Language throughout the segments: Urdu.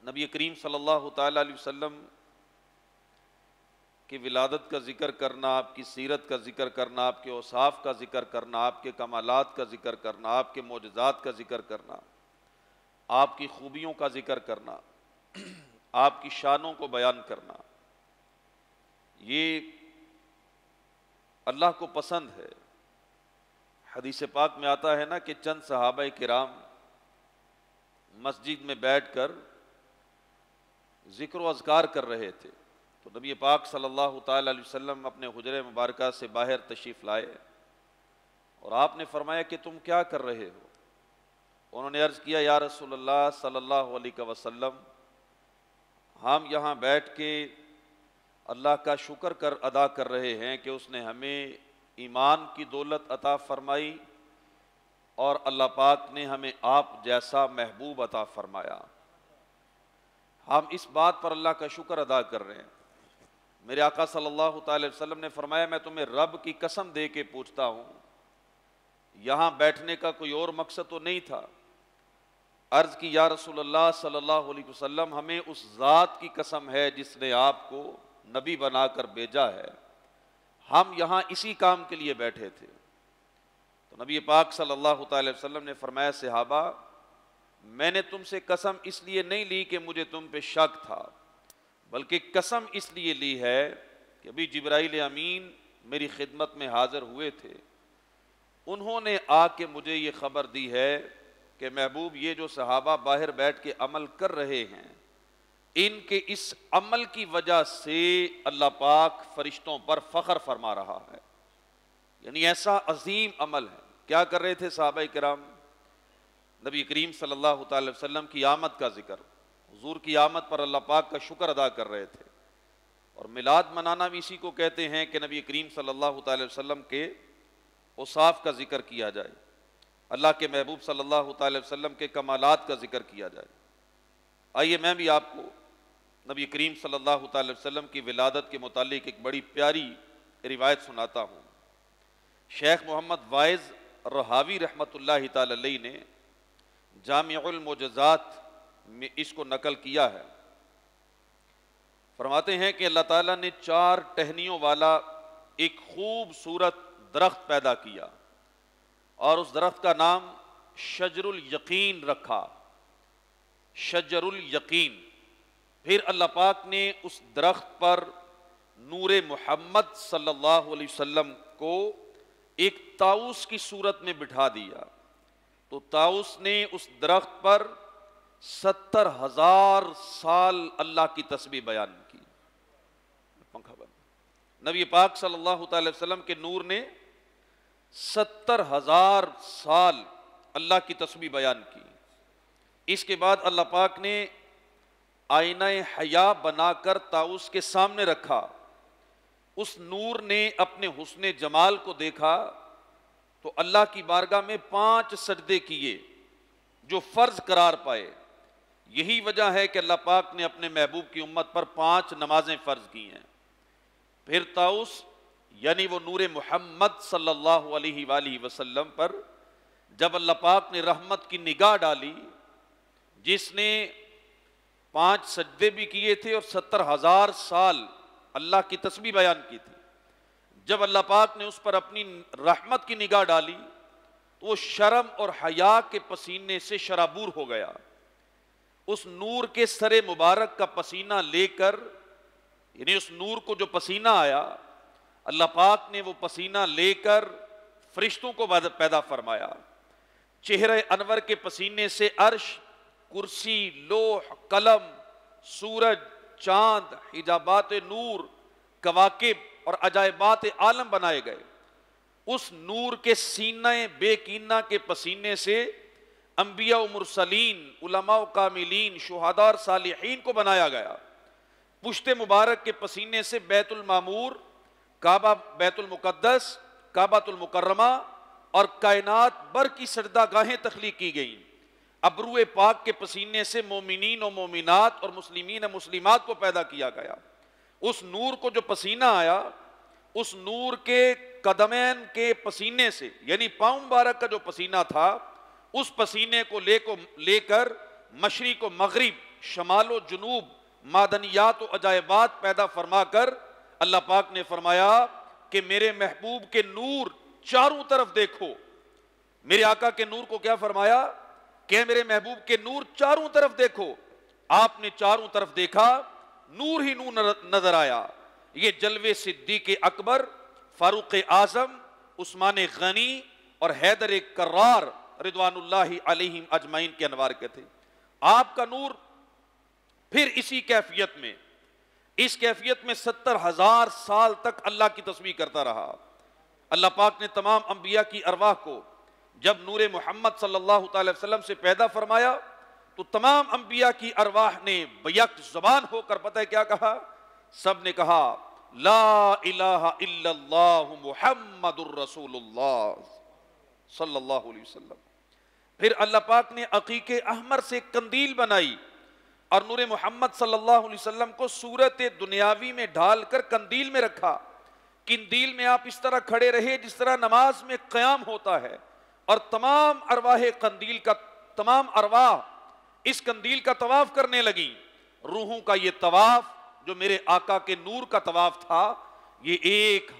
نبی کریم صلی اللہ تعالیٰ علیہ وسلم کی ولادت کا ذکر کرنا، آپ کی سیرت کا ذکر کرنا، آپ کے اوصاف کا ذکر کرنا، آپ کے کمالات کا ذکر کرنا، آپ کے معجزات کا ذکر کرنا، آپ کی خوبیوں کا ذکر کرنا، آپ کی شانوں کو بیان کرنا، یہ اللہ کو پسند ہے۔ حدیث پاک میں آتا ہے نا کہ چند صحابہ کرام مسجد میں بیٹھ کر ذکر و اذکار کر رہے تھے، تو نبی پاک صلی اللہ تعالی علیہ وسلم اپنے حجرہ مبارکہ سے باہر تشریف لائے اور آپ نے فرمایا کہ تم کیا کر رہے ہو؟ انہوں نے عرض کیا یا رسول اللہ صلی اللہ علیہ وسلم، ہم یہاں بیٹھ کے اللہ کا شکر ادا کر رہے ہیں کہ اس نے ہمیں ایمان کی دولت عطا فرمائی اور اللہ پاک نے ہمیں آپ جیسا محبوب عطا فرمایا۔ ہم اس بات پر اللہ کا شکر ادا کر رہے ہیں۔ میرے آقا صلی اللہ تعالی وسلم نے فرمایا میں تمہیں رب کی قسم دے کے پوچھتا ہوں، یہاں بیٹھنے کا کوئی اور مقصد تو نہیں تھا؟ عرض کی یا رسول اللہ صلی اللہ علیہ وسلم، ہمیں اس ذات کی قسم ہے جس نے آپ کو نبی بنا کر بھیجا ہے، ہم یہاں اسی کام کے لیے بیٹھے تھے۔ تو نبی پاک صلی اللہ تعالی وسلم نے فرمایا صحابہ، میں نے تم سے قسم اس لیے نہیں لی کہ مجھے تم پہ شک تھا، بلکہ قسم اس لیے لی ہے کہ ابھی جبرائیل امین میری خدمت میں حاضر ہوئے تھے، انہوں نے آ کے مجھے یہ خبر دی ہے کہ محبوب یہ جو صحابہ باہر بیٹھ کے عمل کر رہے ہیں، ان کے اس عمل کی وجہ سے اللہ پاک فرشتوں پر فخر فرما رہا ہے۔ یعنی ایسا عظیم عمل ہے۔ کیا کر رہے تھے صحابہ کرام؟ نبی کریم صلی اللہ تعالی وسلم کی آمد کا ذکر، حضور کی آمد پر اللہ پاک کا شکر ادا کر رہے تھے۔ اور میلاد منانا بھی اسی کو کہتے ہیں کہ نبی کریم صلی اللہ تعالی وسلم کے اوصاف کا ذکر کیا جائے، اللہ کے محبوب صلی اللہ تعالی وسلم کے کمالات کا ذکر کیا جائے۔ آئیے میں بھی آپ کو نبی کریم صلی اللہ تعالی وسلم کی ولادت کے متعلق ایک بڑی پیاری روایت سناتا ہوں۔ شیخ محمد وائز رہاوی رحمۃ اللہ تعالی علیہ نے جامع المعجزات میں اس کو نقل کیا ہے۔ فرماتے ہیں کہ اللہ تعالیٰ نے 4 ٹہنیوں والا ایک خوبصورت درخت پیدا کیا اور اس درخت کا نام شجر الیقین رکھا، شجر الیقین۔ پھر اللہ پاک نے اس درخت پر نور محمد صلی اللہ علیہ وسلم کو ایک طاؤس کی صورت میں بٹھا دیا، تو طاؤس نے اس درخت پر 70,000 سال اللہ کی تسبیح بیان کی۔ پنکھا بند۔ نبی پاک صلی اللہ تعالی وسلم کے نور نے 70,000 سال اللہ کی تسبیح بیان کی۔ اس کے بعد اللہ پاک نے آئینہ حیا بنا کر طاؤس کے سامنے رکھا۔ اس نور نے اپنے حسن جمال کو دیکھا تو اللہ کی بارگاہ میں 5 سجدے کیے جو فرض قرار پائے۔ یہی وجہ ہے کہ اللہ پاک نے اپنے محبوب کی امت پر 5 نمازیں فرض کی ہیں۔ پھر طاؤس یعنی وہ نور محمد صلی اللہ علیہ وآلہ وسلم پر جب اللہ پاک نے رحمت کی نگاہ ڈالی، جس نے 5 سجدے بھی کیے تھے اور 70,000 سال اللہ کی تسبیح بیان کی تھی، جب اللہ پاک نے اس پر اپنی رحمت کی نگاہ ڈالی تو وہ شرم اور حیا کے پسینے سے شرابور ہو گیا۔ اس نور کے سر مبارک کا پسینہ لے کر، یعنی اس نور کو جو پسینہ آیا، اللہ پاک نے وہ پسینہ لے کر فرشتوں کو پیدا فرمایا۔ چہرہ انور کے پسینے سے عرش، کرسی، لوح، قلم، سورج، چاند، حجابات نور، کواکب اور عجائبات عالم بنائے گئے۔ اس نور کے سینہ بے کینہ کے پسینے سے انبیاء و مرسلین، علماء و کاملین، شہداء اور صالحین کو بنایا گیا۔ پشت مبارک کے پسینے سے بیت المعمور، کعبہ بیت المقدس، کعبۃ المکرمہ اور کائنات بر کی سجدہ گاہیں تخلیق کی گئیں۔ ابرو پاک کے پسینے سے مومنین و مومنات اور مسلمین و مسلمات کو پیدا کیا گیا۔ اس نور کو جو پسینہ آیا، اس نور کے قدمین کے پسینے سے، یعنی پاؤں مبارک کا جو پسینہ تھا، اس پسینے کو لے کر مشرق و مغرب شمال و جنوب معدنیات و عجائبات پیدا فرما کر اللہ پاک نے فرمایا کہ میرے محبوب کے نور چاروں طرف دیکھو. میرے آقا کے نور کو کیا فرمایا کہ میرے محبوب کے نور چاروں طرف دیکھو. آپ نے چاروں طرف دیکھا, نور ہی نور نظر آیا. یہ جلوے صدیق اکبر, فاروق اعظم, عثمان غنی اور حیدر کرار رضوان اللہ علیہم اجمعین کے انوار کے تھے. آپ کا نور پھر اسی کیفیت میں, اس کیفیت میں 70,000 سال تک اللہ کی تسبیح کرتا رہا. اللہ پاک نے تمام انبیاء کی ارواح کو جب نور محمد صلی اللہ تعالی وسلم سے پیدا فرمایا تو تمام انبیاء کی ارواح نے بیک زبان ہو کر پتہ ہے کیا کہا؟ سب نے کہا لا الہ الا اللہ محمد الرسول اللہ صلی اللہ علیہ وسلم. پھر اللہ پاک نے عقیق احمر سے قندیل بنائی اور نور محمد صلی اللہ علیہ وسلم کو صورت دنیاوی میں ڈھال کر قندیل میں رکھا. قندیل میں آپ اس طرح کھڑے رہے جس طرح نماز میں قیام ہوتا ہے, اور تمام ارواح قندیل کا, تمام ارواح اس قندیل کا طواف کرنے لگی. روحوں کا یہ طواف جو میرے آقا کے نور کا طواف تھا یہ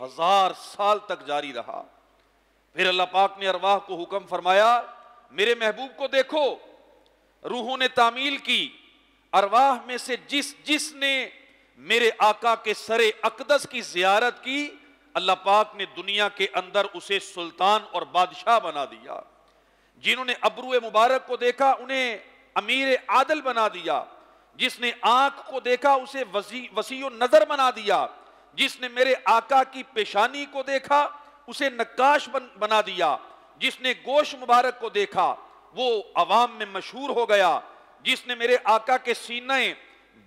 1000 سال تک جاری رہا. پھر اللہ پاک نے ارواح کو حکم فرمایا میرے محبوب کو دیکھو. روحوں نے تعمیل کی, ارواح میں سے جس نے میرے آقا کے سر اقدس کی زیارت کی اللہ پاک نے دنیا کے اندر اسے سلطان اور بادشاہ بنا دیا. جنہوں نے ابرو مبارک کو دیکھا انہیں امیر عادل بنا دیا. جس نے آنکھ کو دیکھا اسے وسیع نظر بنا دیا. جس نے میرے آقا کی پیشانی کو دیکھا اسے نقاش بنا دیا. جس نے گوشت مبارک کو دیکھا وہ عوام میں مشہور ہو گیا. جس نے میرے آقا کے سینے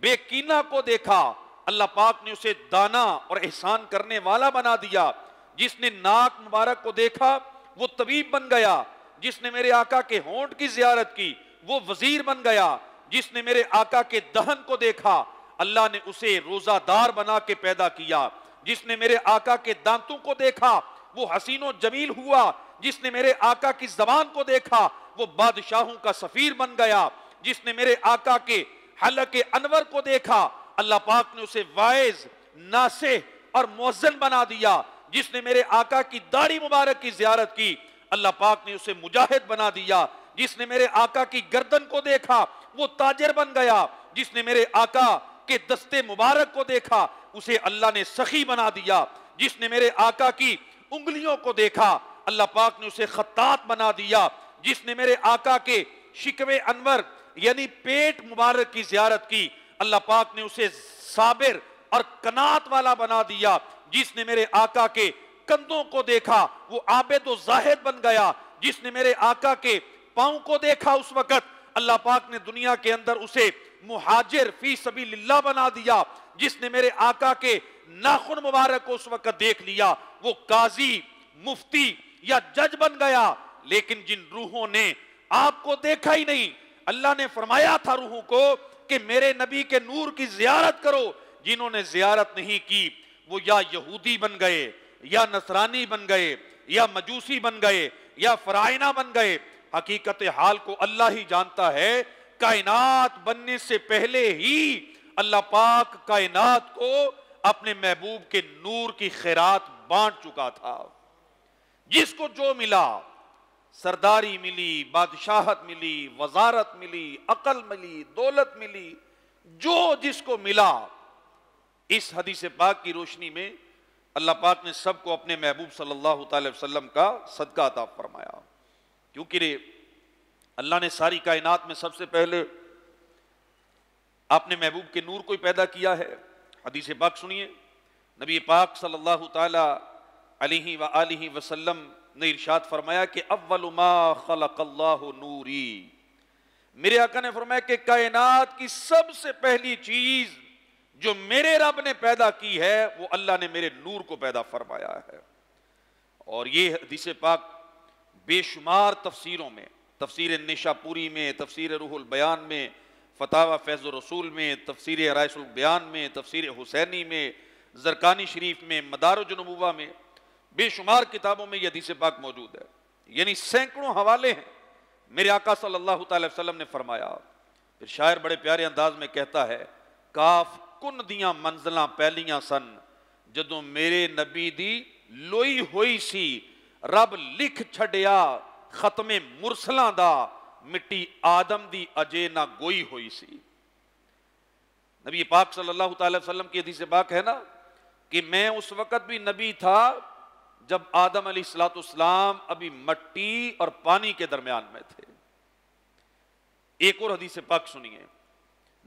بے کینہ کو دیکھا اللہ پاک نے اسے دانا اور احسان کرنے والا بنا دیا. جس نے ناک مبارک کو دیکھا وہ طبیب بن گیا. جس نے میرے آقا کے ہونٹ کی زیارت کی وہ وزیر بن گیا. جس نے میرے آقا کے دہن کو دیکھا اللہ نے اسے روزہ دار بنا کے پیدا کیا. جس نے میرے آقا کے دانتوں کو دیکھا وہ حسین و جمیل ہوا. جس نے میرے آقا کی زبان کو دیکھا وہ بادشاہوں کا سفیر بن گیا. جس نے میرے آقا کے حلق انور کو دیکھا اللہ پاک نے اسے واعظ, ناصح اور مؤذن بنا دیا. جس نے میرے آقا کی داڑھی مبارک کی زیارت کی اللہ پاک نے اسے مجاہد بنا دیا. جس نے میرے آقا کی گردن کو دیکھا وہ تاجر بن گیا. جس نے میرے آقا کے دستے مبارک کو دیکھا اسے اللہ نے سخی بنا دیا. جس نے میرے آقا کی انگلیوں کو دیکھا اللہ پاک نے اسے خطاط بنا دیا. جس نے میرے آقا کے شکوے انور یعنی پیٹ مبارک کی زیارت کی اللہ پاک نے اسے صابر اور قناعت والا بنا دیا. جس نے میرے آقا کے کندھوں کو دیکھا وہ عابد و زاہد بن گیا. جس نے میرے آقا کے پاؤں کو دیکھا اس وقت اللہ پاک نے دنیا کے اندر اسے مہاجر فی سبیل اللہ بنا دیا. جس نے میرے آقا کے ناخن مبارک کو اس وقت دیکھ لیا وہ قاضی, مفتی یا جج بن گیا. لیکن جن روحوں نے آپ کو دیکھا ہی نہیں اللہ نے فرمایا تھا روحوں کو کہ میرے نبی کے نور کی زیارت کرو. جنہوں نے زیارت نہیں کی وہ یا یہودی بن گئے یا نصرانی بن گئے یا مجوسی بن گئے یا فرائنہ بن گئے. حقیقت حال کو اللہ ہی جانتا ہے. کائنات بننے سے پہلے ہی اللہ پاک کائنات کو اپنے محبوب کے نور کی خیرات بانٹ چکا تھا. جس کو جو ملا, سرداری ملی, بادشاہت ملی, وزارت ملی, عقل ملی, دولت ملی, جو جس کو ملا, اس حدیث پاک کی روشنی میں اللہ پاک نے سب کو اپنے محبوب صلی اللہ تعالی وسلم کا صدقہ عطا فرمایا. کیونکہ اللہ نے ساری کائنات میں سب سے پہلے اپنے محبوب کے نور کو ہی پیدا کیا ہے. حدیث پاک سنیے, نبی پاک صلی اللہ تعالی علیہ وآلہ وسلم نے ارشاد فرمایا کہ اول ما خلق اللہ نوری. میرے آقا نے فرمایا کہ کائنات کی سب سے پہلی چیز جو میرے رب نے پیدا کی ہے وہ اللہ نے میرے نور کو پیدا فرمایا ہے. اور یہ حدیث پاک بے شمار تفسیروں میں, تفسیر نشاپوری میں, تفسیر روح البیان میں, فتاوی فیض الرسول میں, تفسیر رائس البیان میں, تفسیر حسینی میں, زرقانی شریف میں, مدارج النبوہ میں, بے شمار کتابوں میں یہ حدیث پاک موجود ہے. یعنی سینکڑوں حوالے ہیں. میرے آقا صلی اللہ تعالی وسلم نے فرمایا پھر شاعر بڑے پیارے انداز میں کہتا ہے، کاف کن دیاں منزلاں پہلیاں سن جدوں میرے نبی دی لوئی ہوئی سی، رب لکھ چھڈیا ختم مرسلاں دا، مٹی آدم دی اجے نہ گوئی ہوئی سی۔ نبی پاک صلی اللہ تعالی وسلم کی حدیث پاک ہے نا کہ میں اس وقت بھی نبی تھا جب آدم علیہ السلام ابھی مٹی اور پانی کے درمیان میں تھے۔ ایک اور حدیث پاک سنیے،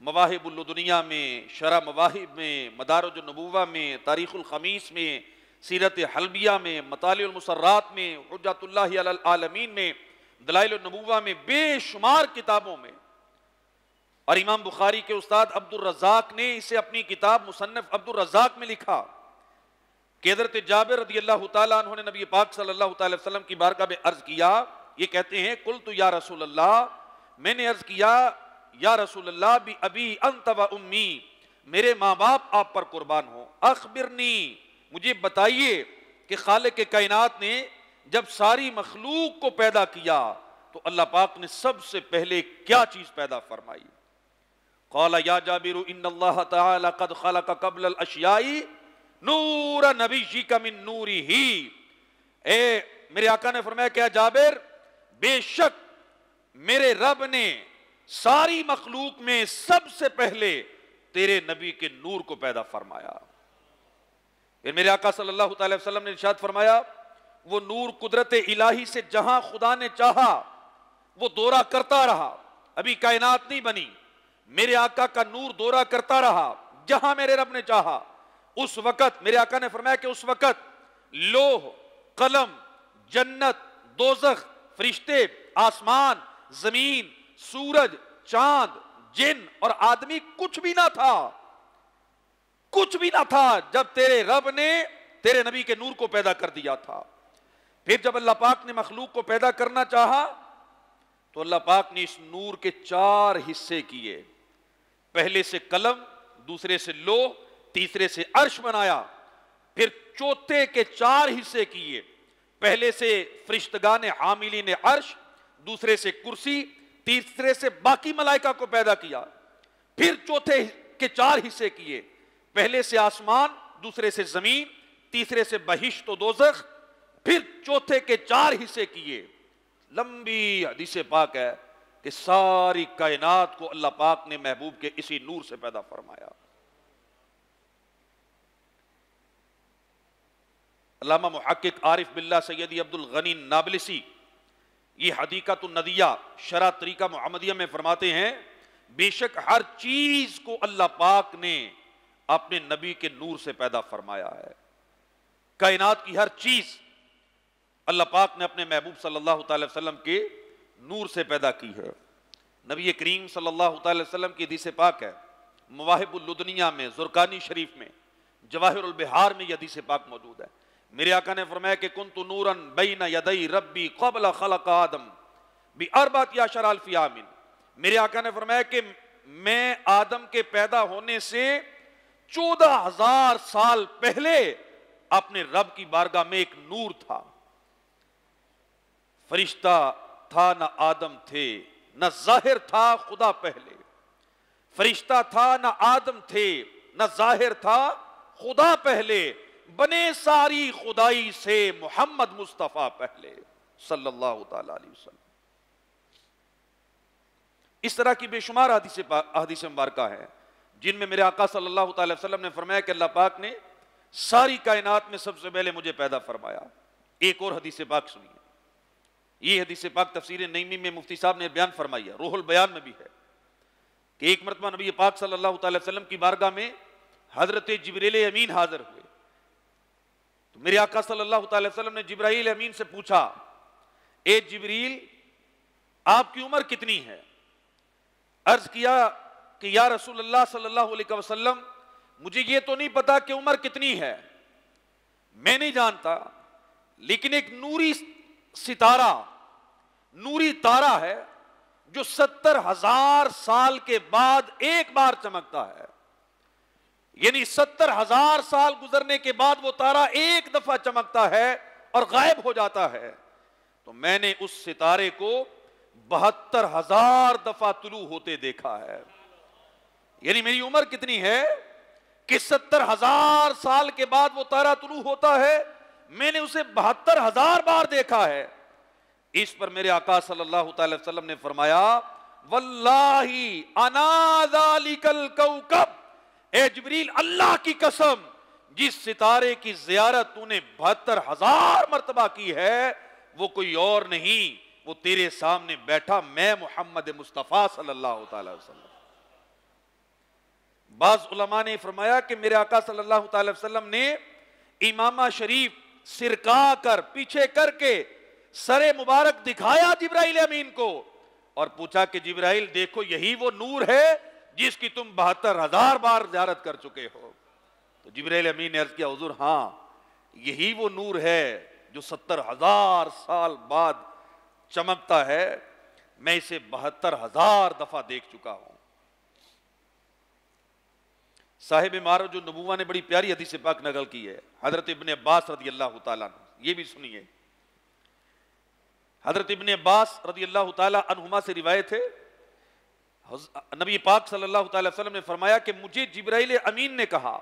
مواہب اللدنیہ میں، شرح مواہب میں، مدارج النبوہ میں، تاریخ الخمیس میں، سیرت حلبیہ میں، مطالع المسرات میں، حجت اللہ علی العالمین میں، دلائل النبوہ میں، بے شمار کتابوں میں، اور امام بخاری کے استاد عبد الرزاق نے اسے اپنی کتاب مصنف عبد الرزاق میں لکھا کہ حضرت جابر رضی اللہ تعالیٰ عنہ نے نبی پاک صلی اللہ تعالی وسلم کی بارگاہ میں عرض کیا، یہ کہتے ہیں قلت یا رسول اللہ، میں نے عرض کیا یا رسول اللہ بی ابی انت و امی، میرے ماں باپ آپ پر قربان ہوں، اخبرنی، مجھے بتائیے کہ خالق کائنات نے جب ساری مخلوق کو پیدا کیا تو اللہ پاک نے سب سے پہلے کیا چیز پیدا فرمائی؟ قال یا جابر ان اللہ تعالی قد خلق قبل الاشیاء نور نبیک من نورہ، اے میرے آقا نے فرمایا کیا جابر، بے شک میرے رب نے ساری مخلوق میں سب سے پہلے تیرے نبی کے نور کو پیدا فرمایا۔ پھر میرے آقا صلی اللہ تعالی وسلم نے ارشاد فرمایا، وہ نور قدرت الہی سے جہاں خدا نے چاہا وہ دورہ کرتا رہا، ابھی کائنات نہیں بنی، میرے آقا کا نور دورہ کرتا رہا جہاں میرے رب نے چاہا۔ اس وقت میرے آقا نے فرمایا کہ اس وقت لوح، قلم، جنت، دوزخ، فرشتے، آسمان، زمین، سورج، چاند، جن اور آدمی کچھ بھی نہ تھا، کچھ بھی نہ تھا جب تیرے رب نے تیرے نبی کے نور کو پیدا کر دیا تھا۔ پھر جب اللہ پاک نے مخلوق کو پیدا کرنا چاہا تو اللہ پاک نے اس نور کے 4 حصے کیے، پہلے سے قلم، دوسرے سے لوح، تیسرے سے عرش بنایا، پھر چوتھے کے 4 حصے کیے، پہلے سے فرشتگان حاملین عرش، دوسرے سے کرسی، تیسرے سے باقی ملائکہ کو پیدا کیا، پھر چوتھے کے 4 حصے کیے، پہلے سے آسمان، دوسرے سے زمین، تیسرے سے بہشت و دوزخ، پھر چوتھے کے 4 حصے کیے۔ لمبی حدیث پاک ہے کہ ساری کائنات کو اللہ پاک نے محبوب کے اسی نور سے پیدا فرمایا۔ علامہ محقق عارف باللہ سیدی عبد الغنی نابلسی یہ حدیقۃ الندیہ شرح طریقہ محمدیہ میں فرماتے ہیں، بے شک ہر چیز کو اللہ پاک نے اپنے نبی کے نور سے پیدا فرمایا ہے۔ کائنات کی ہر چیز اللہ پاک نے اپنے محبوب صلی اللہ تعالی وسلم کے نور سے پیدا کی ہے۔ نبی کریم صلی اللہ تعالی وسلم کی حدیث پاک ہے، مواہب اللدنیہ میں، زرقانی شریف میں، جواہر البحار میں یہ حدیث پاک موجود ہے۔ میرے آقا نے فرمایا کہ کنت نورا بین یدی ربی قبل خلق آدم باربعۃ عشر الف عام، میرے آقا نے فرمایا کہ میں آدم کے پیدا ہونے سے 14,000 سال پہلے اپنے رب کی بارگاہ میں ایک نور تھا۔ فرشتہ تھا نہ آدم تھے، نہ ظاہر تھا خدا پہلے، فرشتہ تھا نہ آدم تھے، نہ ظاہر تھا خدا پہلے، بنے ساری خدائی سے محمد مصطفیٰ پہلے صلی اللہ تعالی علیہ وسلم۔ اس طرح کی بے شمار حدیث مبارکہ ہیں جن میں میرے آقا صلی اللہ تعالی وسلم نے فرمایا کہ اللہ پاک نے ساری کائنات میں سب سے پہلے مجھے پیدا فرمایا۔ ایک اور حدیث پاک سنیے، یہ حدیث پاک تفسیر نعیمی میں مفتی صاحب نے بیان فرمائی ہے، روح البیان میں بھی ہے کہ ایک مرتبہ نبی پاک صلی اللہ تعالی وسلم کی بارگاہ میں حضرت جبریل امین حاضر ہوئے تو میرے آقا صلی اللہ تعالی وسلم نے جبرائیل امین سے پوچھا، اے جبریل آپ کی عمر کتنی ہے؟ عرض کیا کہ یا رسول اللہ صلی اللہ علیہ وسلم مجھے یہ تو نہیں پتا کہ عمر کتنی ہے، میں نہیں جانتا، لیکن ایک نوری ستارہ، نوری تارہ ہے جو 70,000 سال کے بعد ایک بار چمکتا ہے، یعنی 70,000 سال گزرنے کے بعد وہ تارہ ایک دفعہ چمکتا ہے اور غائب ہو جاتا ہے۔ تو میں نے اس ستارے کو 72,000 دفعہ طلوع ہوتے دیکھا ہے. یعنی میری عمر کتنی ہے کہ 70,000 سال کے بعد وہ تارا طلوع ہوتا ہے. میں نے اسے 72,000 بار دیکھا ہے. اس پر میرے آقا صلی اللہ تعالی وسلم نے فرمایا واللہ انا ذالک الکوکب، اے جبریل اللہ کی قسم جس ستارے کی زیارت تو نے 72,000 مرتبہ کی ہے وہ کوئی اور نہیں، وہ تیرے سامنے بیٹھا میں محمد مصطفیٰ صلی اللہ تعالی وسلم. بعض علماء نے فرمایا کہ میرے آقا صلی اللہ تعالی وسلم نے امامہ شریف سرکا کر پیچھے کر کے سر مبارک دکھایا جبرائیل امین کو اور پوچھا کہ جبرائیل دیکھو یہی وہ نور ہے جس کی تم 72,000 بار زیارت کر چکے ہو. تو جبرائیل امین نے عرض کیا حضور ہاں یہی وہ نور ہے جو 70,000 سال بعد چمکتا ہے، میں اسے 72,000 دفعہ دیکھ چکا ہوں. صاحب معرج النبوہ نے بڑی پیاری حدیث پاک نقل کی ہے، حضرت ابن عباس رضی اللہ تعالیٰ عنہ. یہ بھی سنیے، حضرت ابن عباس رضی اللہ تعالیٰ عنہما سے روایت ہے، نبی پاک صلی اللہ تعالی وسلم نے فرمایا کہ مجھے جبرائیل امین نے کہا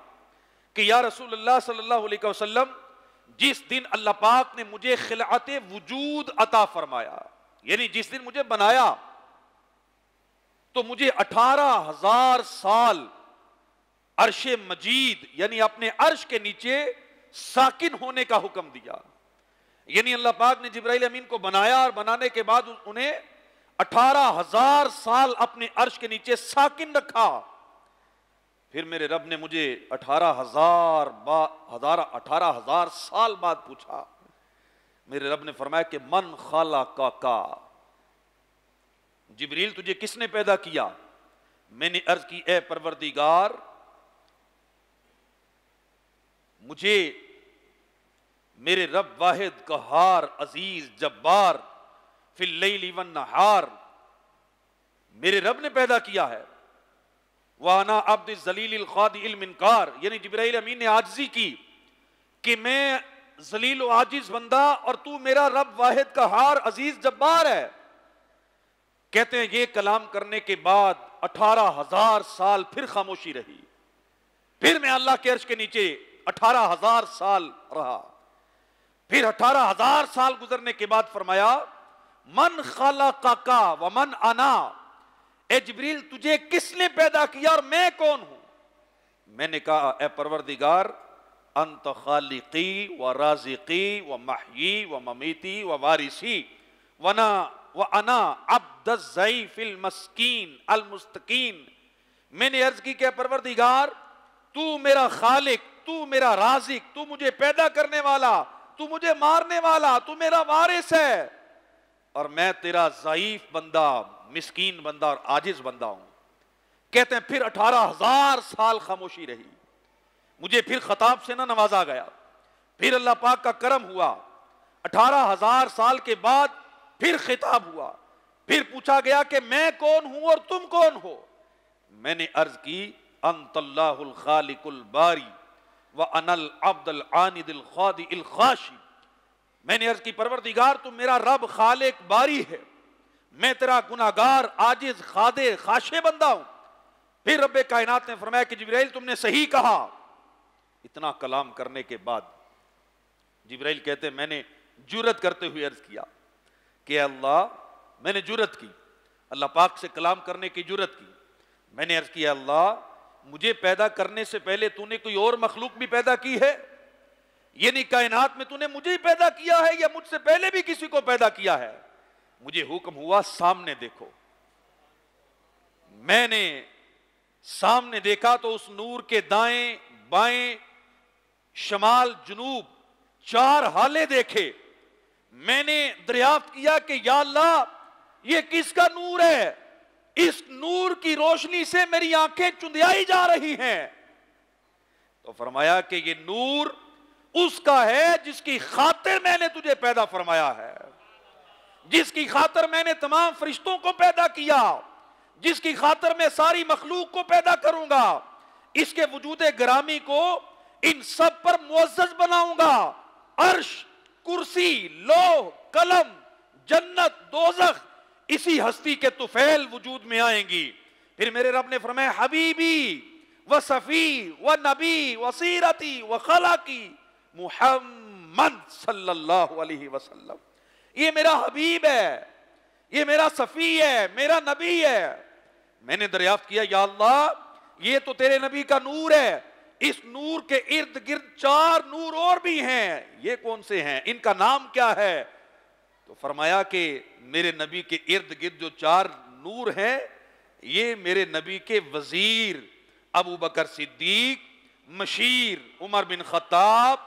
کہ یا رسول اللہ صلی اللہ علیہ وسلم جس دن اللہ پاک نے مجھے خلعت وجود عطا فرمایا، یعنی جس دن مجھے بنایا، تو مجھے 18,000 سال عرش مجید یعنی اپنے عرش کے نیچے ساکن ہونے کا حکم دیا. یعنی اللہ پاک نے جبرائیل امین کو بنایا اور بنانے کے بعد انہیں 18,000 سال اپنے عرش کے نیچے ساکن رکھا. پھر میرے رب نے مجھے 18,000 سال بعد پوچھا. میرے رب نے فرمایا کہ من خلقک، جبریل تجھے کس نے پیدا کیا؟ میں نے عرض کی اے پروردگار مجھے میرے رب واحد قہار عزیز جبار فی اللیل والنہار میرے رب نے پیدا کیا ہے. وَأَنَا عَبْدِ الذَّلِيلِ الْخَاضِعِ الْمِنْكَارِ، یعنی جبرائیل امین نے عاجزی کی کہ میں ذلیل و عاجز بندہ اور تو میرا رب واحد قہار عزیز جبار ہے. کہتے ہیں یہ کلام کرنے کے بعد 18,000 سال پھر خاموشی رہی. پھر میں اللہ کے عرش کے نیچے 18,000 سال رہا. پھر 18,000 سال گزرنے کے بعد فرمایا من خلقک ومن انا، اے جبریل تجھے کس نے پیدا کیا اور میں کون ہوں؟ میں نے کہا اے پروردگار انت خالقی و رازقی و محیی و ممیتی و وارثی وانا عبد الضعیف المسکین المستقین. میں نے عرض کی کہ اے پروردگار تو میرا خالق، تو میرا رازق، تو مجھے پیدا کرنے والا، تو مجھے مارنے والا، تو میرا وارث ہے، اور میں تیرا ضعیف بندہ، مسکین بندہ اور عاجز بندہ ہوں. کہتے ہیں پھر 18,000 سال خاموشی رہی. مجھے پھر خطاب سے نہ نوازا گیا. پھر اللہ پاک کا کرم ہوا، 18,000 سال کے بعد پھر خطاب ہوا. پھر پوچھا گیا کہ میں کون ہوں اور تم کون ہو؟ میں نے عرض کی انت اللہ الخالق الباری وَأَنَا الْعَبْدُ الْعَانِدُ الْخَاضِعُ الْخَاشِعُ. میں نے عرض کی پروردگار تو میرا رب خالق باری ہے، میں تیرا گناہگار عاجز خاضع خاشع بندہ ہوں. پھر رب کائنات نے فرمایا کہ جبرائیل تم نے صحیح کہا. اتنا کلام کرنے کے بعد جبرائیل کہتے ہیں میں نے جرأت کرتے ہوئے عرض کیا کہ اللہ، میں نے جرأت کی اللہ پاک سے کلام کرنے کی جرأت کی. میں نے عرض کیا اللہ مجھے پیدا کرنے سے پہلے تو نے کوئی اور مخلوق بھی پیدا کی ہے؟ یعنی کائنات میں تو نے مجھے ہی پیدا کیا ہے یا مجھ سے پہلے بھی کسی کو پیدا کیا ہے؟ مجھے حکم ہوا سامنے دیکھو. میں نے سامنے دیکھا تو اس نور کے دائیں بائیں شمال جنوب 4 حالے دیکھے. میں نے دریافت کیا کہ یا اللہ یہ کس کا نور ہے؟ اس نور کی روشنی سے میری آنکھیں چندیائی جا رہی ہیں. تو فرمایا کہ یہ نور اس کا ہے جس کی خاطر میں نے تجھے پیدا فرمایا ہے، جس کی خاطر میں نے تمام فرشتوں کو پیدا کیا، جس کی خاطر میں ساری مخلوق کو پیدا کروں گا. اس کے وجود گرامی کو ان سب پر معزز بناؤں گا. عرش، کرسی، لوح، قلم، جنت، دوزخ، اسی ہستی کے طفیل وجود میں آئیں گی. پھر میرے رب نے فرمایا حبیبی و صفی و نبی و سیرتی و خلاقی محمد صلی اللہ علیہ وسلم. یہ میرا حبیب ہے، یہ میرا صفی ہے، میرا نبی ہے. میں نے دریافت کیا یا اللہ یہ تو تیرے نبی کا نور ہے، اس نور کے ارد گرد 4 نور اور بھی ہیں، یہ کون سے ہیں، ان کا نام کیا ہے؟ تو فرمایا کہ میرے نبی کے ارد گرد جو 4 نور ہیں یہ میرے نبی کے وزیر ابو بکر صدیق، مشیر عمر بن خطاب،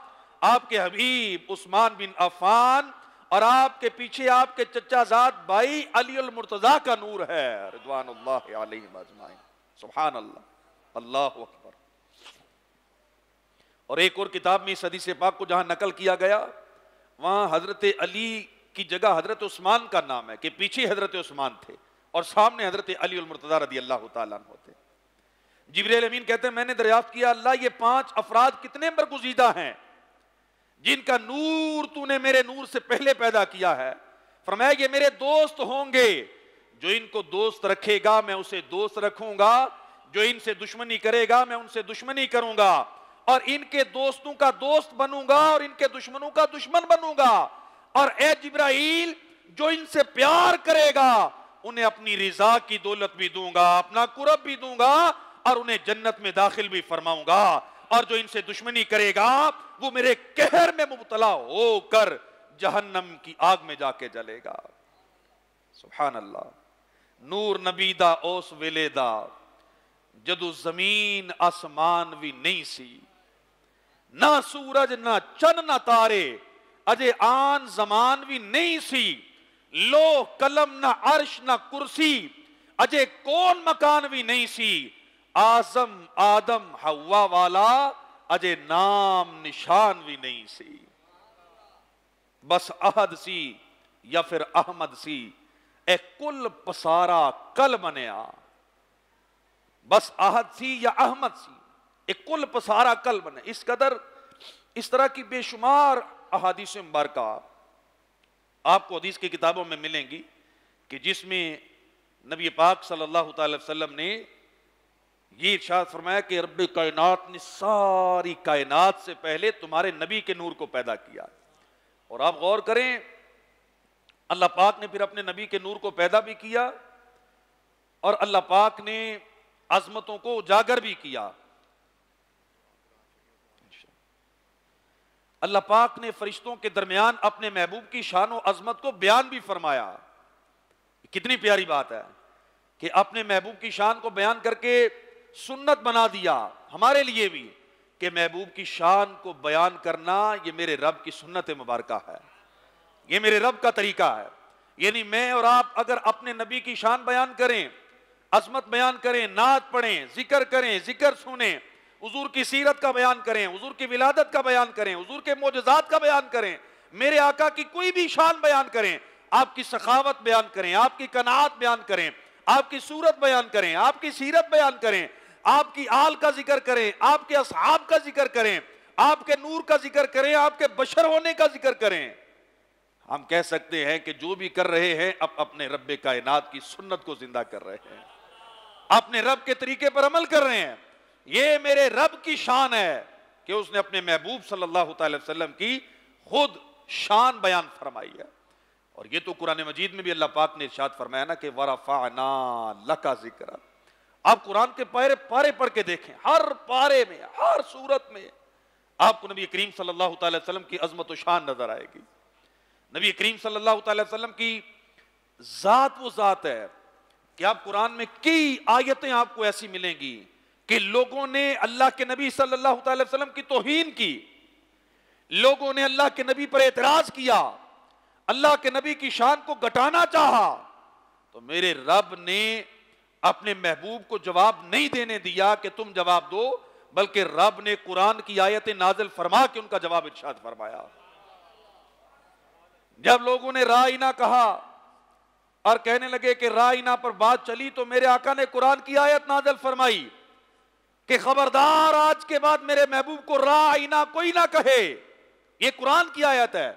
آپ کے حبیب عثمان بن عفان، اور آپ کے پیچھے آپ کے چچا زاد بھائی علی المرتضیٰ کا نور ہے رضوان اللہ علیہم اجمعین. سبحان اللہ، اللہ اکبر. اور ایک اور کتاب میں اس حدیث پاک کو جہاں نقل کیا گیا وہاں حضرت علی کی جگہ حضرت عثمان کا نام ہے کہ پیچھے حضرت عثمان تھے اور سامنے حضرت علی المرتضیٰ رضی اللہ تعالیٰ عنہ تھے. جبریل امین کہتے ہیں میں نے دریافت کیا اللہ یہ 5 افراد کتنے برگزیدہ ہیں جن کا نور تو نے میرے نور سے پہلے پیدا کیا ہے؟ فرمایا یہ میرے دوست ہوں گے، جو ان کو دوست رکھے گا میں اسے دوست رکھوں گا، جو ان سے دشمنی کرے گا میں ان سے دشمنی کروں گا، اور ان کے دوستوں کا دوست بنوں گا اور ان کے دشمنوں کا دشمن بنوں گا. اور اے جبرائیل جو ان سے پیار کرے گا انہیں اپنی رضا کی دولت بھی دوں گا، اپنا قرب بھی دوں گا، اور انہیں جنت میں داخل بھی فرماؤں گا. اور جو ان سے دشمنی کرے گا وہ میرے قہر میں مبتلا ہو کر جہنم کی آگ میں جا کے جلے گا. سبحان اللہ. نور نبی دا اوس ویلے دا جدو زمین آسمان بھی نہیں سی، نہ سورج نہ چن نہ تارے، اجے آن زمان بھی نہیں سی، لوح قلم نہ عرش نہ کرسی، اجے کون مکان بھی نہیں سی، آزم آدم حوا والا اجے نام نشان بھی نہیں سی. بس احد سی یا پھر احمد سی، اے کل پسارا کل بنیا. بس احد سی یا احمد سی، اے کل پسارا کل بنے. اس قدر اس طرح کی بے شمار احادیث مبارکہ آپ کو حدیث کی کتابوں میں ملیں گی کہ جس میں نبی پاک صلی اللہ تعالی وسلم نے یہ ارشاد فرمایا کہ رب کائنات نے ساری کائنات سے پہلے تمہارے نبی کے نور کو پیدا کیا. اور آپ غور کریں اللہ پاک نے پھر اپنے نبی کے نور کو پیدا بھی کیا اور اللہ پاک نے عظمتوں کو اجاگر بھی کیا. اللہ پاک نے فرشتوں کے درمیان اپنے محبوب کی شان و عظمت کو بیان بھی فرمایا. کتنی پیاری بات ہے کہ اپنے محبوب کی شان کو بیان کر کے سنت بنا دیا ہمارے لیے بھی کہ محبوب کی شان کو بیان کرنا یہ میرے رب کی سنت مبارکہ ہے، یہ میرے رب کا طریقہ ہے. یعنی میں اور آپ اگر اپنے نبی کی شان بیان کریں، عظمت بیان کریں، نعت پڑھیں، ذکر کریں، ذکر سنیں، حضور کی سیرت کا بیان کریں، حضور کی ولادت کا بیان کریں، حضور کے معجزات کا بیان کریں، میرے آقا کی کوئی بھی شان بیان کریں، آپ کی سخاوت بیان کریں، آپ کی قناعت بیان کریں، آپ کی صورت بیان کریں، آپ کی سیرت بیان کریں، آپ کی آل کا ذکر کریں، آپ کے اصحاب کا ذکر کریں، آپ کے نور کا ذکر کریں، آپ کے بشر ہونے کا ذکر کریں، ہم کہہ سکتے ہیں کہ جو بھی کر رہے ہیں اب اپنے رب کائنات کی سنت کو زندہ کر رہے ہیں، اپنے رب کے طریقے پر عمل کر رہے ہیں. یہ میرے رب کی شان ہے کہ اس نے اپنے محبوب صلی اللہ تعالی وسلم کی خود شان بیان فرمائی ہے. اور یہ تو قرآن مجید میں بھی اللہ پاک نے ارشاد فرمایا نا کہ وَرَفَعْنَا لَكَ ذِكْرًا. آپ قرآن کے پارے پڑھ کے دیکھیں، ہر پارے میں ہر سورت میں آپ کو نبی کریم صلی اللہ تعالی وسلم کی عظمت و شان نظر آئے گی. نبی کریم صلی اللہ تعالی وسلم کی ذات وہ ذات ہے کہ آپ قرآن میں کئی آیتیں آپ کو ایسی ملیں گی کہ لوگوں نے اللہ کے نبی صلی اللہ تعالی وسلم کی توہین کی، لوگوں نے اللہ کے نبی پر اعتراض کیا، اللہ کے نبی کی شان کو گھٹانا چاہا، تو میرے رب نے اپنے محبوب کو جواب نہیں دینے دیا کہ تم جواب دو، بلکہ رب نے قرآن کی آیتیں نازل فرما کے ان کا جواب ارشاد فرمایا. جب لوگوں نے رائنا کہا اور کہنے لگے کہ رائنا پر بات چلی تو میرے آقا نے قرآن کی آیت نازل فرمائی کہ خبردار آج کے بعد میرے محبوب کو رائنا کوئی نہ کہے. یہ قرآن کی آیت ہے.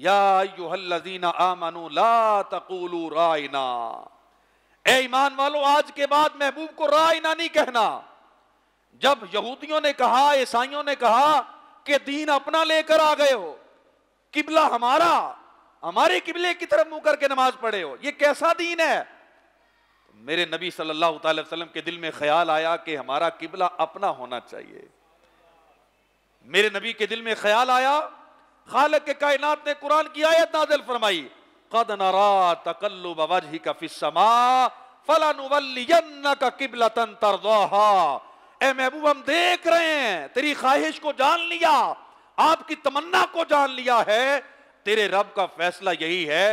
یا ایھا الذین آمنوا لا تقولوا رائنا، اے ایمان والو آج کے بعد محبوب کو رائنا نہیں کہنا۔ جب یہودیوں نے کہا، عیسائیوں نے کہا کہ دین اپنا لے کر آ گئے ہو، قبلہ ہمارا، ہمارے قبلے کی طرف منہ کر کے نماز پڑھے ہو، یہ کیسا دین ہے؟ میرے نبی صلی اللہ تعالی وسلم کے دل میں خیال آیا کہ ہمارا قبلہ اپنا ہونا چاہیے۔ میرے نبی کے دل میں خیال آیا، خالق کے کائنات نے قرآن کی آیت نازل فرمائی، قَدْ نَرَا تَقَلُّبَ وَجْهِكَ فِي السَّمَاءِ فَلَنُوَلِّيَنَّكَ قِبْلَةً تَرْضَاهَا، اے محبوب ہم دیکھ رہے ہیں، تیری خواہش کو جان لیا، آپ کی تمنا کو جان لیا ہے، تیرے رب کا فیصلہ یہی ہے،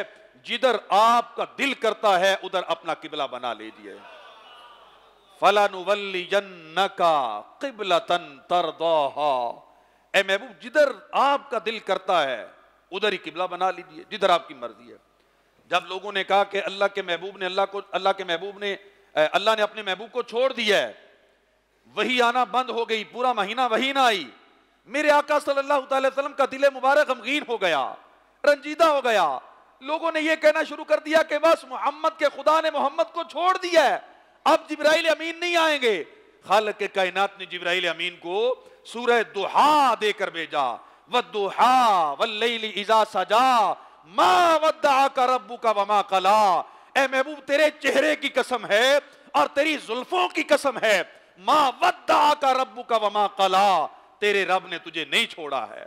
جدھر آپ کا دل کرتا ہے ادھر اپنا قبلہ بنا لیجئے۔ فَلَنُوَلِّيَنَّكَ قِبْلَةً تَرْضَاهَا، اے محبوب جدھر آپ کا دل کرتا ہے ادھر ہی قبلہ بنا لیجئے، جدھر آپ کی مرضی ہے۔ جب لوگوں نے کہا کہ اللہ کے محبوب نے اللہ نے اپنے محبوب کو چھوڑ دیا ہے، وہی آنا بند ہو گئی، پورا مہینہ وہی نہ آئی، میرے آقا صلی اللہ تعالی وسلم کا دل مبارک غمگین ہو گیا، رنجیدہ ہو گیا۔ لوگوں نے یہ کہنا شروع کر دیا کہ بس محمد کے خدا نے محمد کو چھوڑ دیا ہے، اب جبرائیل امین نہیں آئیں گے۔ خالق کے کائنات نے جبرائیل امین کو سورہ دحا دے کر بھیجا، وَالدُّحَا وَاللَّيْلِ إِذَا سَجَا مَا وَدَّعَكَ رَبُّكَ وَمَا قَلَا، اے محبوب تیرے چہرے کی قسم ہے اور تیری زلفوں کی قسم ہے، مَا وَدَّعَكَ رَبُّكَ وَمَا قَلَا، تیرے رب نے تجھے نہیں چھوڑا ہے۔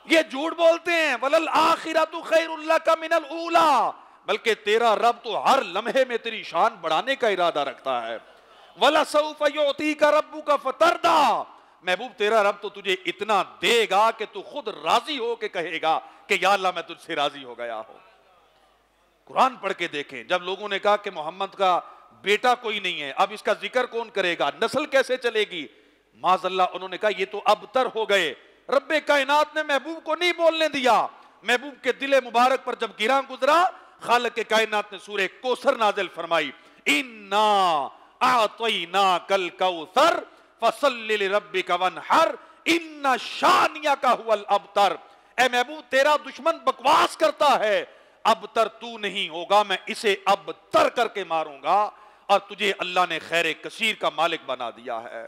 یہ جھوٹ بولتے ہیں، وَلَلْآخِرَةُ خَيْرٌ لَكَ مِنَ الْأُولَى، بلکہ تیرا رب تو ہر لمحے میں تیری شان بڑھانے کا ارادہ رکھتا ہے۔ وَلَسَوْفَ يُعْطِيكَ رَبُّكَ فَتَرْضَىٰ، محبوب تیرا رب تو تجھے اتنا دے گا کہ تو خود راضی ہو کے کہے گا کہ یا اللہ میں تجھ سے راضی ہو گیا ہوں۔ قرآن پڑھ کے دیکھیں، جب لوگوں نے کہا کہ محمد کا بیٹا کوئی نہیں ہے، اب اس کا ذکر کون کرے گا، نسل کیسے چلے گی، معاذ اللہ انہوں نے کہا یہ تو ابتر ہو گئے۔ رب کائنات نے محبوب کو نہیں بولنے دیا، محبوب کے دل مبارک پر جب گراں گزرا، خالق کے کائنات نے سورہ کوثر نازل فرمائی، اِنَّا أَعْطَيْنَاكَ الْكَوْثَرَ فَصَلِّ لِرَبِّكَ وَانْحَرْ إِنَّ شَانِئَكَ هُوَ الْأَبْتَرُ، اے محبوب تیرا دشمن بکواس کرتا ہے، ابتر تو نہیں ہوگا، میں اسے ابتر کر کے ماروں گا، اور تجھے اللہ نے خیر کثیر کا مالک بنا دیا ہے۔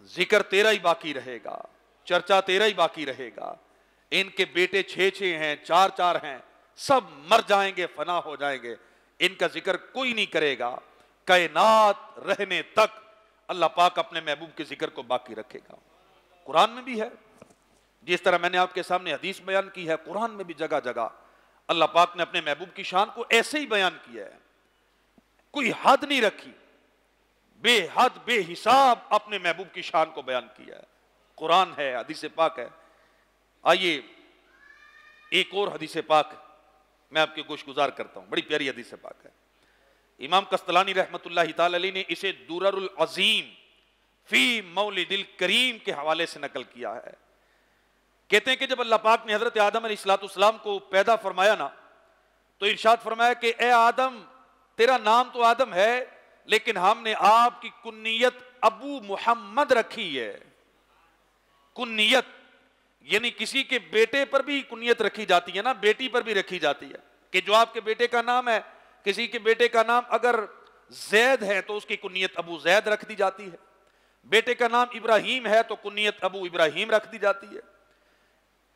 ذکر تیرا ہی باقی رہے گا، چرچا تیرا ہی باقی رہے گا۔ ان کے بیٹے 6 ہیں، 4 ہیں، سب مر جائیں گے، فنا ہو جائیں گے، ان کا ذکر کوئی نہیں کرے گا۔ کائنات رہنے تک اللہ پاک اپنے محبوب کے ذکر کو باقی رکھے گا۔ قرآن میں بھی ہے، جس طرح میں نے آپ کے سامنے حدیث بیان کی ہے، قرآن میں بھی جگہ جگہ اللہ پاک نے اپنے محبوب کی شان کو ایسے ہی بیان کیا ہے، کوئی حد نہیں رکھی، بے حد بے حساب اپنے محبوب کی شان کو بیان کیا ہے۔ قرآن ہے، حدیث پاک ہے۔ آئیے ایک اور حدیث پاک میں آپ کے گوش گزار کرتا ہوں، بڑی پیاری حدیث پاک ہے۔ امام قسطلانی رحمت اللہ تعالی علیہ نے اسے درر العظیم فی مولد الکریم کے حوالے سے نقل کیا ہے۔ کہتے ہیں کہ جب اللہ پاک نے حضرت آدم علیہ السلام کو پیدا فرمایا نا، تو ارشاد فرمایا کہ اے آدم، تیرا نام تو آدم ہے، لیکن ہم نے آپ کی کنیت ابو محمد رکھی ہے۔ کنیت یعنی کسی کے بیٹے پر بھی کنیت رکھی جاتی ہے نا، بیٹی پر بھی رکھی جاتی ہے، کہ جو آپ کے بیٹے کا نام ہے، کسی کے بیٹے کا نام اگر زید ہے تو اس کی کنیت ابو زید رکھ دی جاتی ہے، بیٹے کا نام ابراہیم ہے تو کنیت ابو ابراہیم رکھ دی جاتی ہے۔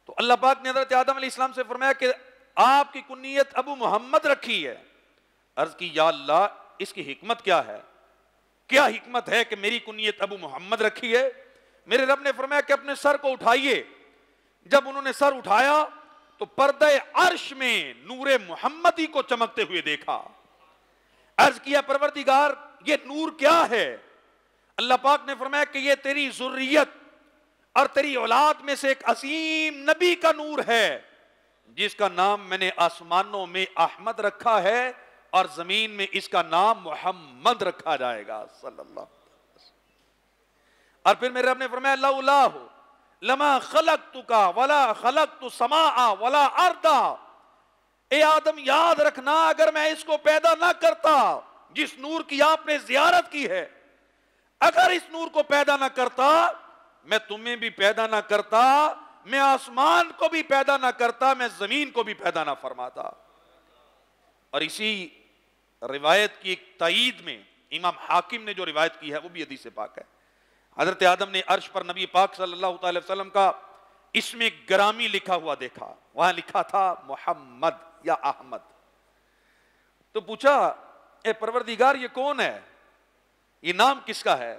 تو اللہ پاک نے حضرت آدم علیہ السلام سے فرمایا کہ آپ کی کنیت ابو محمد رکھی ہے۔ عرض کی یا اللہ اس کی حکمت کیا ہے، کیا حکمت ہے کہ میری کنیت ابو محمد رکھی ہے؟ میرے رب نے فرمایا کہ اپنے سر کو اٹھائیے۔ جب انہوں نے سر اٹھایا تو پردہ عرش میں نور محمدی کو چمکتے ہوئے دیکھا۔ عرض کیا پروردگار یہ نور کیا ہے؟ اللہ پاک نے فرمایا کہ یہ تیری ذریت اور تیری اولاد میں سے ایک عظیم نبی کا نور ہے، جس کا نام میں نے آسمانوں میں احمد رکھا ہے اور زمین میں اس کا نام محمد رکھا جائے گا صلی اللہ علیہ وسلم۔ اور پھر میرے رب نے فرمایا لولا لما خلقتک ولا خلقت السماء ولا ارضا، اے آدم یاد رکھنا اگر میں اس کو پیدا نہ کرتا جس نور کی آپ نے زیارت کی ہے، اگر اس نور کو پیدا نہ کرتا میں تمہیں بھی پیدا نہ کرتا، میں آسمان کو بھی پیدا نہ کرتا، میں زمین کو بھی پیدا نہ فرماتا۔ اور اسی روایت کی ایک تائید میں امام حاکم نے جو روایت کی ہے وہ بھی حدیث پاک ہے۔ حضرت آدم نے عرش پر نبی پاک صلی اللہ تعالی وسلم کا اسم گرامی لکھا ہوا دیکھا، وہاں لکھا تھا محمد یا احمد۔ تو پوچھا اے پروردگار یہ کون ہے، یہ نام کس کا ہے؟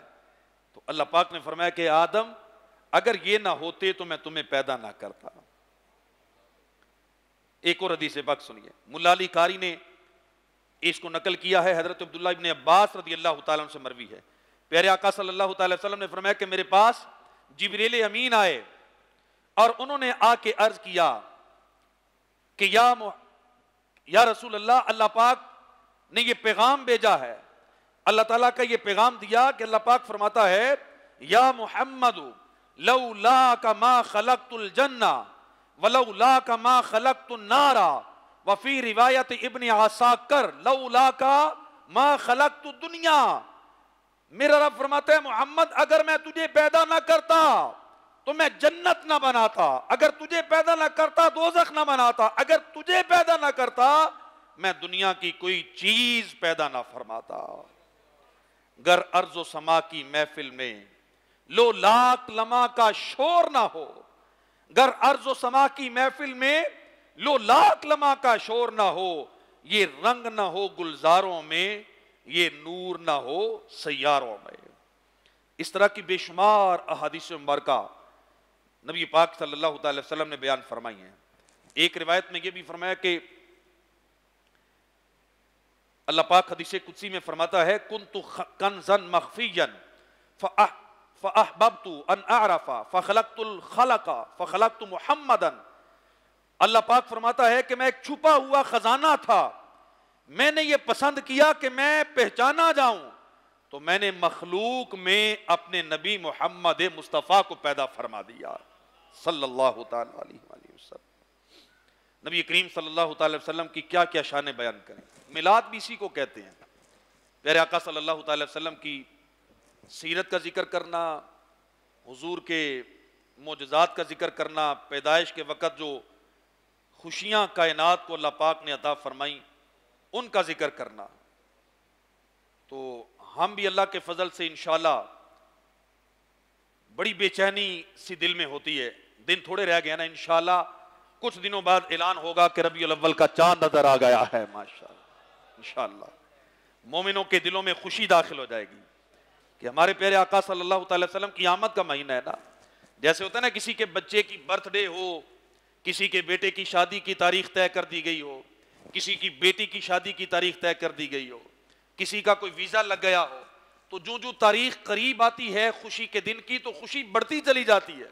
تو اللہ پاک نے فرمایا کہ آدم اگر یہ نہ ہوتے تو میں تمہیں پیدا نہ کرتا۔ ایک اور حدیث پاک سنیے، ملا علی قاری نے اس کو نقل کیا ہے، حضرت عبداللہ ابن عباس رضی اللہ تعالیٰ عنہ سے مروی ہے۔ پیارے آقا صلی اللہ تعالی وسلم نے فرمایا کہ میرے پاس جبریل امین آئے اور انہوں نے آ کے عرض کیا کہ یا رسول اللہ، اللہ پاک نے یہ پیغام بھیجا ہے، اللہ تعالیٰ کا یہ پیغام دیا کہ اللہ پاک فرماتا ہے یا محمد لولاک ما خلقت الجنہ ولولاک ما خلقت النار، وفی روایت ابن عساکر لولاک ما خلقت الدنیا۔ میرا رب فرماتا ہے محمد اگر میں تجھے پیدا نہ کرتا تو میں جنت نہ بناتا، اگر تجھے پیدا نہ کرتا دوزخ نہ بناتا، اگر تجھے پیدا نہ کرتا میں دنیا کی کوئی چیز پیدا نہ فرماتا۔ گر ارض و سما کی محفل میں لو لاکھ لمحہ کا شور نہ ہو، گر ارض و سما کی محفل میں لو لاکھ لمحہ کا شور نہ ہو، یہ رنگ نہ ہو گلزاروں میں، یہ نور نہ ہو سیاروں میں۔ اس طرح کی بے شمار احادیث مبارکہ نبی پاک صلی اللہ تعالی وسلم نے بیان فرمائی ہیں۔ ایک روایت میں یہ بھی فرمایا کہ اللہ پاک حدیث قدسی میں فرماتا ہے کنت کنزا مخفیا فاحببت ان اعرف فخلقت الخلق فخلقت محمدا۔ اللہ پاک فرماتا ہے کہ میں ایک چھپا ہوا خزانہ تھا، میں نے یہ پسند کیا کہ میں پہچانا جاؤں تو میں نے مخلوق میں اپنے نبی محمد مصطفیٰ کو پیدا فرما دیا صلی اللہ تعالی علیہ وآلہ وسلم۔ نبی کریم صلی اللہ تعالی وسلم کی کیا کیا شانیں بیان کریں۔ میلاد بھی اسی کو کہتے ہیں، پیارے آقا صلی اللہ تعالی وسلم کی سیرت کا ذکر کرنا، حضور کے معجزات کا ذکر کرنا، پیدائش کے وقت جو خوشیاں کائنات کو اللہ پاک نے عطا فرمائیں ان کا ذکر کرنا۔ تو ہم بھی اللہ کے فضل سے انشاءاللہ بڑی بے چینی سی دل میں ہوتی ہے، دن تھوڑے رہ گئے نا، انشاءاللہ کچھ دنوں بعد اعلان ہوگا کہ ربیع الاول کا چاند نظر آ گیا ہے، ماشاءاللہ انشاءاللہ مومنوں کے دلوں میں خوشی داخل ہو جائے گی کہ ہمارے پیارے آقا صلی اللہ تعالی وسلم کی آمد کا مہینہ ہے نا۔ جیسے ہوتا ہے نا کسی کے بچے کی برتھ ڈے ہو، کسی کے بیٹے کی شادی کی تاریخ طے کر دی گئی ہو، کسی کی بیٹی کی شادی کی تاریخ طے کر دی گئی ہو، کسی کا کوئی ویزا لگ گیا ہو، تو جو تاریخ قریب آتی ہے خوشی کے دن کی تو خوشی بڑھتی چلی جاتی ہے،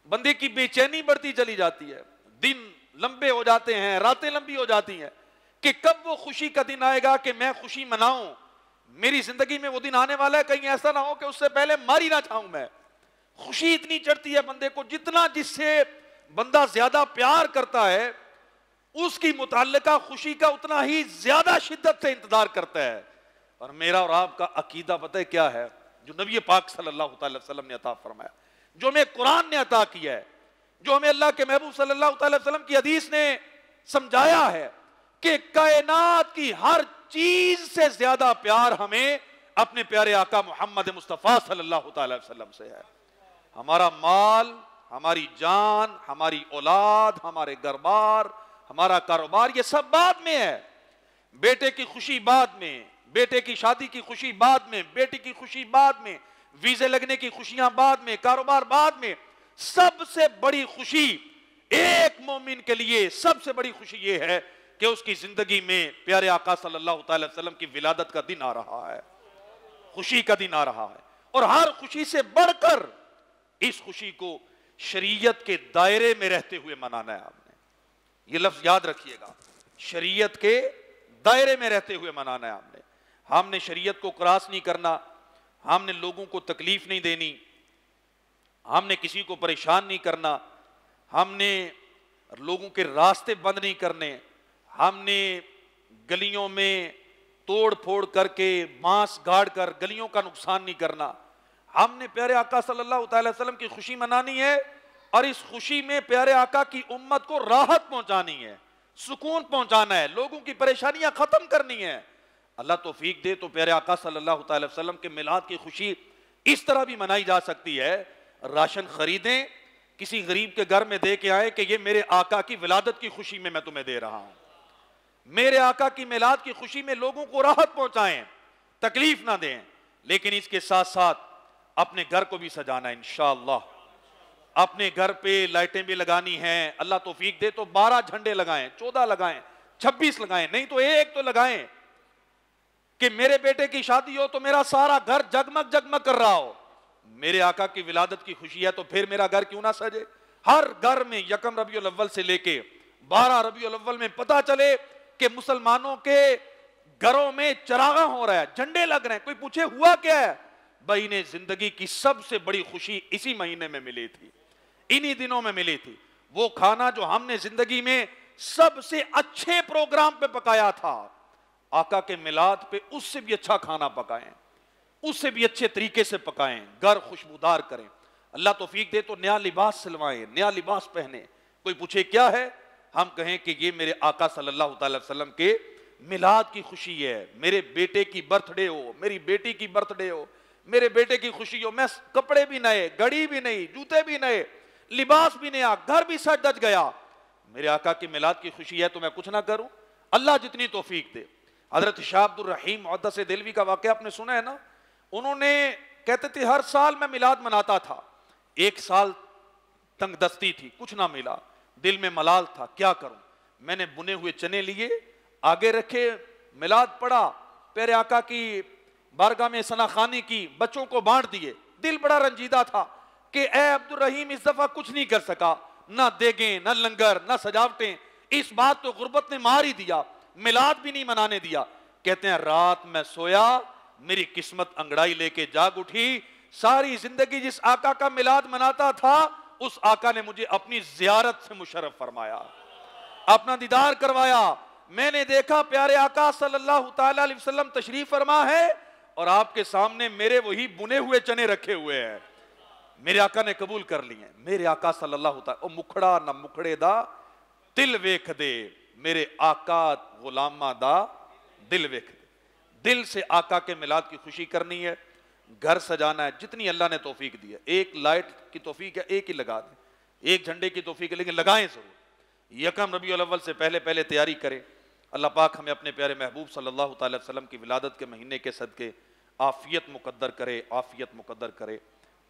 بندے کی بے چینی بڑھتی چلی جاتی ہے، دن لمبے ہو جاتے ہیں، راتیں لمبی ہو جاتی ہیں کہ کب وہ خوشی کا دن آئے گا کہ میں خوشی مناؤں، میری زندگی میں وہ دن آنے والا ہے، کہیں ایسا نہ ہو کہ اس سے پہلے ماری نہ چاہوں میں۔ خوشی اتنی چڑھتی ہے بندے کو، جتنا جس سے بندہ زیادہ پیار کرتا ہے اس کی متعلقہ خوشی کا اتنا ہی زیادہ شدت سے انتظار کرتا ہے۔ اور میرا اور آپ کا عقیدہ پتہ ہے کیا ہے؟ جو نبی پاک صلی اللہ تعالی وسلم نے عطا فرمایا، جو ہمیں قرآن نے عطا کیا ہے، جو ہمیں اللہ کے محبوب صلی اللہ تعالی وسلم کی حدیث نے سمجھایا ہے کہ کائنات کی ہر چیز سے زیادہ پیار ہمیں اپنے پیارے آقا محمد مصطفیٰ صلی اللہ تعالی وسلم سے ہے۔ ہمارا مال، ہماری جان، ہماری اولاد، ہمارے گھر بار، ہمارا کاروبار، یہ سب بعد میں ہے۔ بیٹے کی خوشی بعد میں، بیٹے کی شادی کی خوشی بعد میں، بیٹی کی خوشی بعد میں، ویزے لگنے کی خوشیاں بعد میں، کاروبار بعد میں۔ سب سے بڑی خوشی ایک مومن کے لیے، سب سے بڑی خوشی یہ ہے کہ اس کی زندگی میں پیارے آقا صلی اللہ تعالی وسلم کی ولادت کا دن آ رہا ہے، خوشی کا دن آ رہا ہے۔ اور ہر خوشی سے بڑھ کر اس خوشی کو شریعت کے دائرے میں رہتے ہوئے منانا ہے۔ آپ نے یہ لفظ یاد رکھیے گا، شریعت کے دائرے میں رہتے ہوئے منانا ہے۔ آپ نے، ہم نے شریعت کو کراس نہیں کرنا، ہم نے لوگوں کو تکلیف نہیں دینی، ہم نے کسی کو پریشان نہیں کرنا، ہم نے لوگوں کے راستے بند نہیں کرنے، ہم نے گلیوں میں توڑ پھوڑ کر کے بانس گاڑ کر گلیوں کا نقصان نہیں کرنا۔ ہم نے پیارے آقا صلی اللہ تعالی وسلم کی خوشی منانی ہے اور اس خوشی میں پیارے آقا کی امت کو راحت پہنچانی ہے، سکون پہنچانا ہے، لوگوں کی پریشانیاں ختم کرنی ہے۔ اللہ توفیق دے تو پیارے آقا صلی اللہ تعالی وسلم کے میلاد کی خوشی اس طرح بھی منائی جا سکتی ہے، راشن خریدیں، کسی غریب کے گھر میں دے کے آئیں کہ یہ میرے آقا کی ولادت کی خوشی میں تمہیں دے رہا ہوں، میرے آقا کی میلاد کی خوشی میں لوگوں کو راحت پہنچائیں، تکلیف نہ دیں۔ لیکن اس کے ساتھ ساتھ اپنے گھر کو بھی سجانا ہے انشاءاللہ، اپنے گھر پہ لائٹیں بھی لگانی ہیں، اللہ توفیق دے تو 12 جھنڈے لگائیں، 14 لگائیں، 26 لگائیں، نہیں تو ایک تو لگائیں کہ میرے بیٹے کی شادی ہو تو میرا سارا گھر جگمگ جگمگ کر رہا ہو۔ میرے آقا کی ولادت کی خوشی ہے تو پھر میرا گھر کیوں نہ سجے؟ ہر گھر میں یکم ربیع الاول سے لے کے 12 ربیع الاول میں پتہ چلے کہ مسلمانوں کے گھروں میں چراغاں ہو رہا ہے، جھنڈے لگ رہے ہیں۔ کوئی پوچھے ہوا کیا ہے؟ بھائی انہیں زندگی کی سب سے بڑی خوشی اسی مہینے میں ملی تھی، انہی دنوں میں ملی تھی۔ وہ کھانا جو ہم نے زندگی میں سب سے اچھے پروگرام پہ پکایا تھا، آقا کے میلاد پہ اس سے بھی اچھا کھانا پکائیں، اس سے بھی اچھے طریقے سے پکائیں، گھر خوشبودار کریں۔ اللہ توفیق دے تو نیا لباس سلوائیں، نیا لباس پہنیں۔ کوئی پوچھے کیا ہے؟ ہم کہیں کہ یہ میرے آقا صلی اللہ تعالی وسلم کے میلاد کی خوشی ہے، میرے بیٹے کی برتھ ڈے ہو، میری بیٹی کی برتھ ڈے ہو، میرے بیٹے کی خوشی ہو، میں کپڑے بھی نئے، گھڑی بھی نئی، جوتے بھی نئے، لباس بھی نیا، گھر بھی سج دج گیا، میرے آقا کی میلاد کی خوشی ہے تو میں کچھ نہ کروں؟ اللہ جتنی توفیق دے۔ حضرت شاہ عبد الرحیم محدث دہلوی کا واقعہ آپ نے سنا ہے نا، انہوں نے کہتے تھے ہر سال میں میلاد مناتا تھا، ایک سال تنگ دستی تھی، کچھ نہ ملا، دل میں ملال تھا، کیا کروں؟ میں نے بنے ہوئے چنے لیے، آگے رکھے، میلاد پڑھا، پیارے آقا کی بارگاہ میں ثنا خوانی کی، بچوں کو بانٹ دیے، دل بڑا رنجیدہ تھا کہ اے عبد الرحیم اس دفعہ کچھ نہیں کر سکا، نہ دیگیں، نہ لنگر، نہ سجاوٹیں، اس بات تو غربت نے مار ہی دیا، میلاد بھی نہیں منانے دیا۔ کہتے ہیں رات میں سویا، میری قسمت انگڑائی لے کے جاگ اٹھی، ساری زندگی جس آقا کا میلاد مناتا تھا اس آقا نے مجھے اپنی زیارت سے مشرف فرمایا، اپنا دیدار کروایا۔ میں نے دیکھا پیارے آقا صلی اللہ تعالی علیہ وسلم تشریف فرما ہے اور آپ کے سامنے میرے وہی بنے ہوئے چنے رکھے ہوئے ہیں، میرے آقا نے قبول کر لیے ہیں۔ میرے آقا صلی اللہ تعالی او مکھڑا نہ مکھڑے دا دل ویکھ دے، میرے آقا غلامہ دا دل ویکھ دے۔ دل سے آقا کے میلاد کی خوشی کرنی ہے، گھر سجانا ہے، جتنی اللہ نے توفیق دی ہے۔ ایک لائٹ کی توفیق ہے، ایک ہی لگا دیں، ایک جھنڈے کی توفیق ہے لیکن لگائیں ضرور۔ یکم ربیع الاول سے پہلے تیاری کریں۔ اللہ پاک ہمیں اپنے پیارے محبوب صلی اللہ تعالی وسلم کی ولادت کے مہینے کے صدقے عافیت مقدر کرے، عافیت مقدر کرے،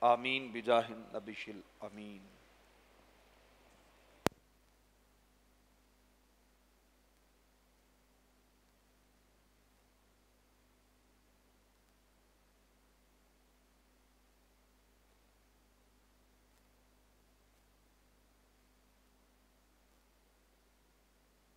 آمین بجاہ النبی الامین۔